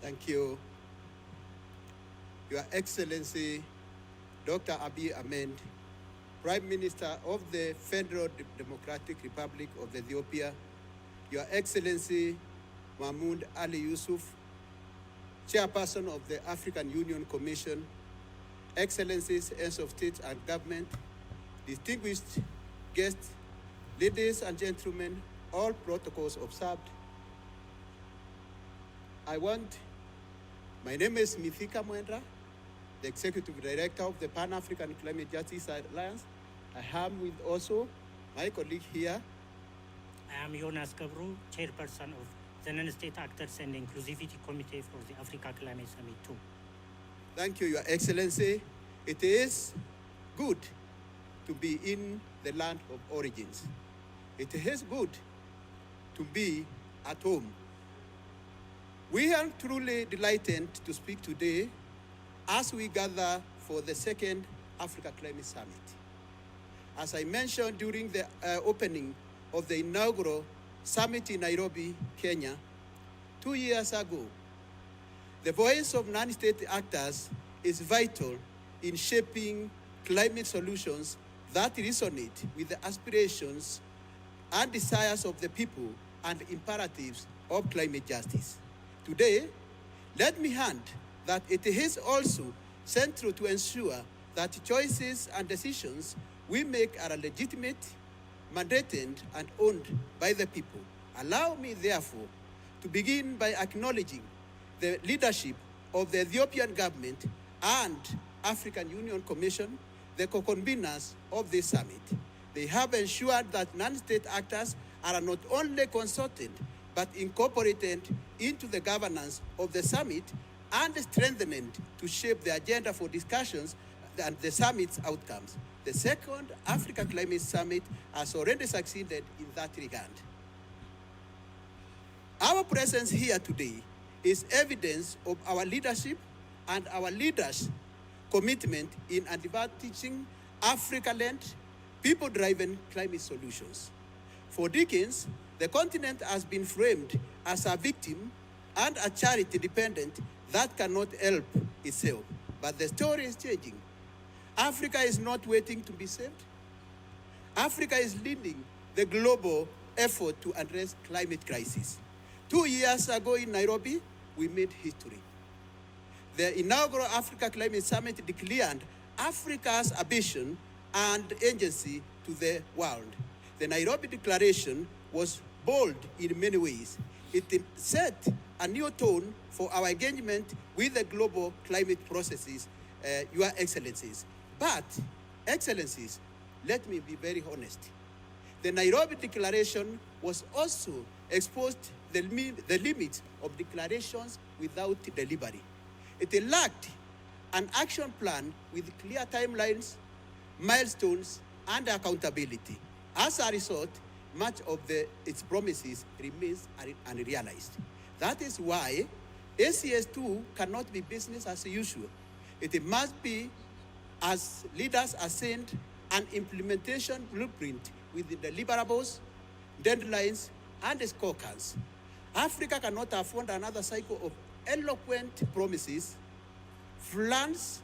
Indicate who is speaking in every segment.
Speaker 1: Thank you. Your Excellency, Dr. Abiy Ahmed, Prime Minister of the Federal Democratic Republic of Ethiopia, Your Excellency Mahmoud Ali Yusuf, Chairperson of the African Union Commission, Excellencies, Heads of State and Government, distinguished guests, ladies and gentlemen, all protocols observed. My name is Mithika Mwendra, the Executive Director of the Pan-African Climate Justice Alliance. I am with also my colleague here.
Speaker 2: I am Jonas Gabru, Chairperson of the Non-State Actors and Inclusivity Committee for the Africa Climate Summit 2.
Speaker 1: Thank you, Your Excellency. It is good to be in the land of origins. It is good to be at home. We are truly delighted to speak today as we gather for the second Africa Climate Summit. As I mentioned during the opening of the inaugural summit in Nairobi, Kenya, 2 years ago, the voice of non-state actors is vital in shaping climate solutions that resonate with the aspirations and desires of the people and imperatives of climate justice. Today, let me add that it is also central to ensure that choices and decisions we make are legitimate, mandated, and owned by the people. Allow me, therefore, to begin by acknowledging the leadership of the Ethiopian government and African Union Commission, the co-conveners of this summit. They have ensured that non-state actors are not only consulted, but incorporated into the governance of the summit and strengthened to shape the agenda for discussions and the summit's outcomes. The second Africa Climate Summit has already succeeded in that regard. Our presence here today is evidence of our leadership and our leaders' commitment in advancing Africa-led, people-driven climate solutions. For decades, the continent has been framed as a victim and a charity dependent that cannot help itself. But the story is changing. Africa is not waiting to be saved. Africa is leading the global effort to address climate crisis. 2 years ago in Nairobi, we made history. The inaugural Africa Climate Summit declared Africa's ambition and agency to the world. The Nairobi Declaration was bold in many ways. It set a new tone for our engagement with the global climate processes, Your Excellencies. But, Excellencies, let me be very honest. The Nairobi Declaration was also exposed the limits of declarations without delivery. It lacked an action plan with clear timelines, milestones, and accountability. As a result, much of its promises remains unrealized. That is why ACS2 cannot be business as usual. It must be, as leaders ascend, an implementation blueprint with the deliverables, deadlines, and scorecards. Africa cannot afford another cycle of eloquent promises. Floods,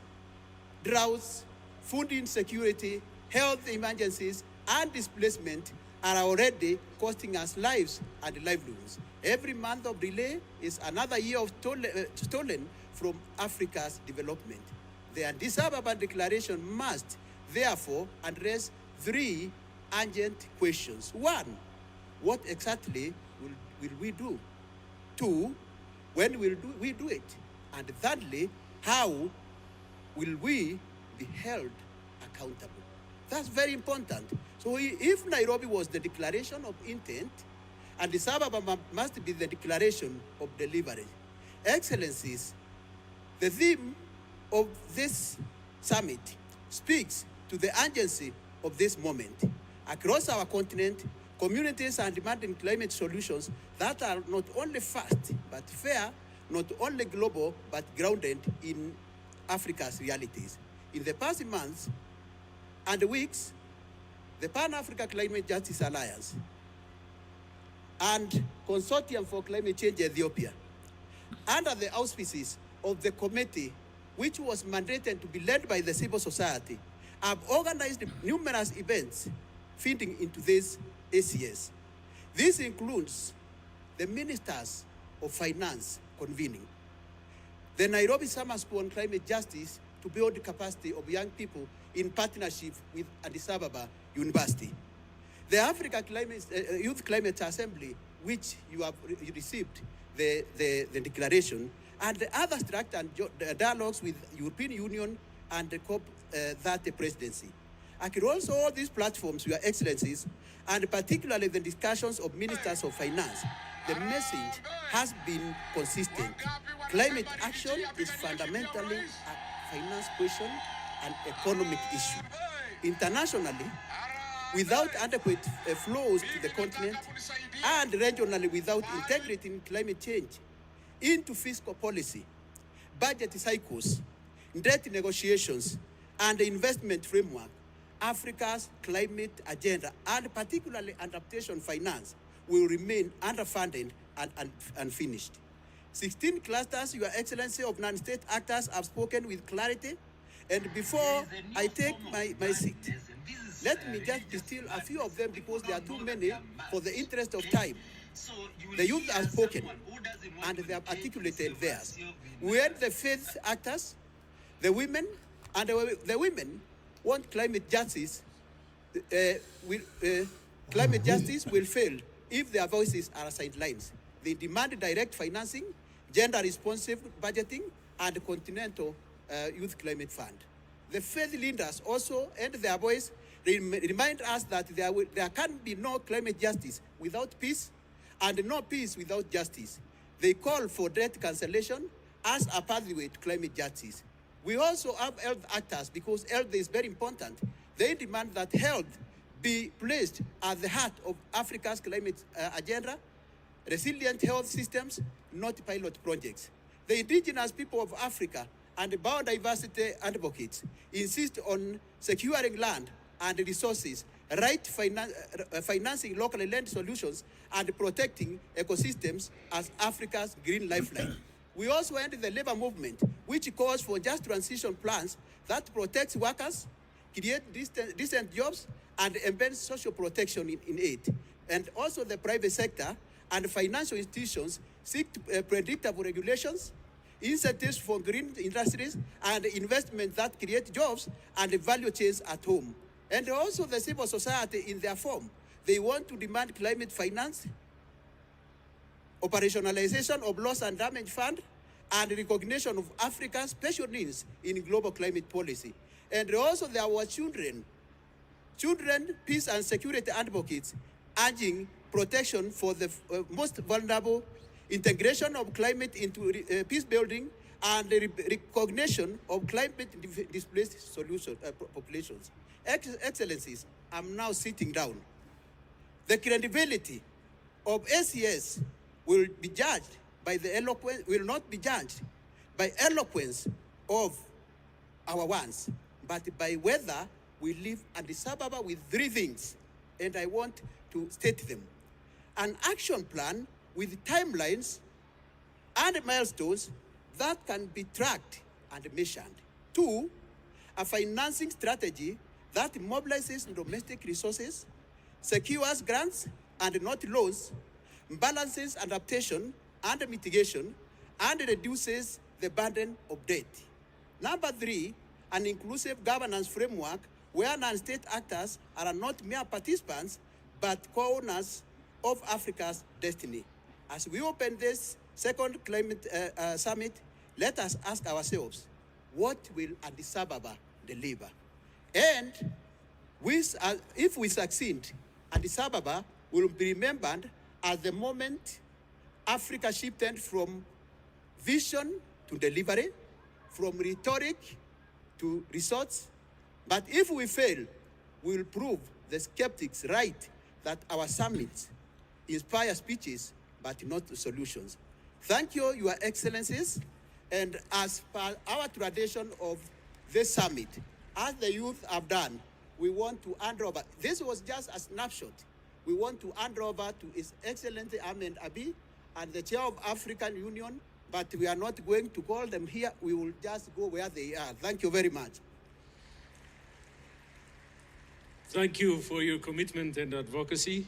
Speaker 1: droughts, food insecurity, health emergencies, and displacement are already costing us lives and livelihoods. Every month of delay is another year of stolen from Africa's development. The Addis Ababa Declaration must, therefore, address 3 urgent questions. 1, what exactly will we do? 2, when will we do it? And thirdly, how will we be held accountable? That's very important. So if Nairobi was the declaration of intent, Addis Ababa must be the declaration of delivery. Excellencies, the theme of this summit speaks to the urgency of this moment. Across our continent, communities are demanding climate solutions that are not only fast but fair, not only global but grounded in Africa's realities. In the past months and weeks, the Pan-Africa Climate Justice Alliance and Consortium for Climate Change Ethiopia under the auspices of the committee, which was mandated to be led by the civil society, have organized numerous events feeding into this ACS. This includes the Ministers of Finance convening, the Nairobi Summer School on Climate Justice to build the capacity of young people in partnership with Addis Ababa University, the Africa Youth Climate Assembly, which you have received the declaration, and the other structured dialogues with European Union and the COP30 presidency. Across all these platforms, Your Excellencies, and particularly the discussions of Ministers of Finance, the message has been consistent. Climate action is fundamentally a finance question and economic issue. Internationally, without adequate flows to the continent, and regionally without integrity in climate change into fiscal policy, budget cycles, debt negotiations, and investment framework, Africa's climate agenda, and particularly adaptation finance, will remain underfunded and unfinished. 16 clusters, Your Excellency, of non-state actors have spoken with clarity. And before I take my seat, let me just distill a few of them because there are too many for the interest of time. The youth have spoken and they have articulated theirs. We had the faith actors, the women, and the women want climate justice. Climate justice will fail if their voices are sidelines. They demand direct financing, gender-responsive budgeting, and continental youth climate fund. The faith leaders also and their voice remind us that there can be no climate justice without peace, and no peace without justice. They call for debt cancellation as a pathway to climate justice. We also have health actors because health is very important. They demand that health be placed at the heart of Africa's climate agenda, resilient health systems, not pilot projects. The indigenous people of Africa and the biodiversity advocates insist on securing land and resources, financing local land solutions, and protecting ecosystems as Africa's green lifeline. We also end the labor movement, which calls for just transition plans that protects workers, create decent jobs, and embed social protection in aid. And also the private sector and financial institutions seek predictable regulations, incentives for green industries, and investment that create jobs and value chains at home. And also the civil society in their form. They want to demand climate finance, operationalization of loss and damage fund, and recognition of Africa's special needs in global climate policy. And also there were children, peace and security advocates urging protection for the most vulnerable, integration of climate into peace building, and the recognition of climate displaced populations. Excellencies, I'm now sitting down. The credibility of ACS will be judged by the eloquence, will not be judged by eloquence of our ones, but by whether we live Addis Ababa with three things, and I want to state them. An action plan with timelines and milestones that can be tracked and measured. 2, a financing strategy that mobilizes domestic resources, secures grants and not loans, balances adaptation and mitigation, and reduces the burden of debt. Number 3, an inclusive governance framework where non-state actors are not mere participants, but co-owners of Africa's destiny. As we open this second climate summit, let us ask ourselves, what will Addis Ababa deliver? And if we succeed, Addis Ababa will be remembered as the moment Africa shifted from vision to delivery, from rhetoric to results. But if we fail, we will prove the skeptics right that our summits inspire speeches but not solutions. Thank you, Your Excellencies. And as per our tradition of this summit, as the youth have done, we want to hand over. This was just a snapshot. We want to hand over to His Excellency Ahmed Abiy and the Chair of African Union, But we are not going to call them here. We will just go where they are. Thank you very much.
Speaker 3: Thank you for your commitment and advocacy.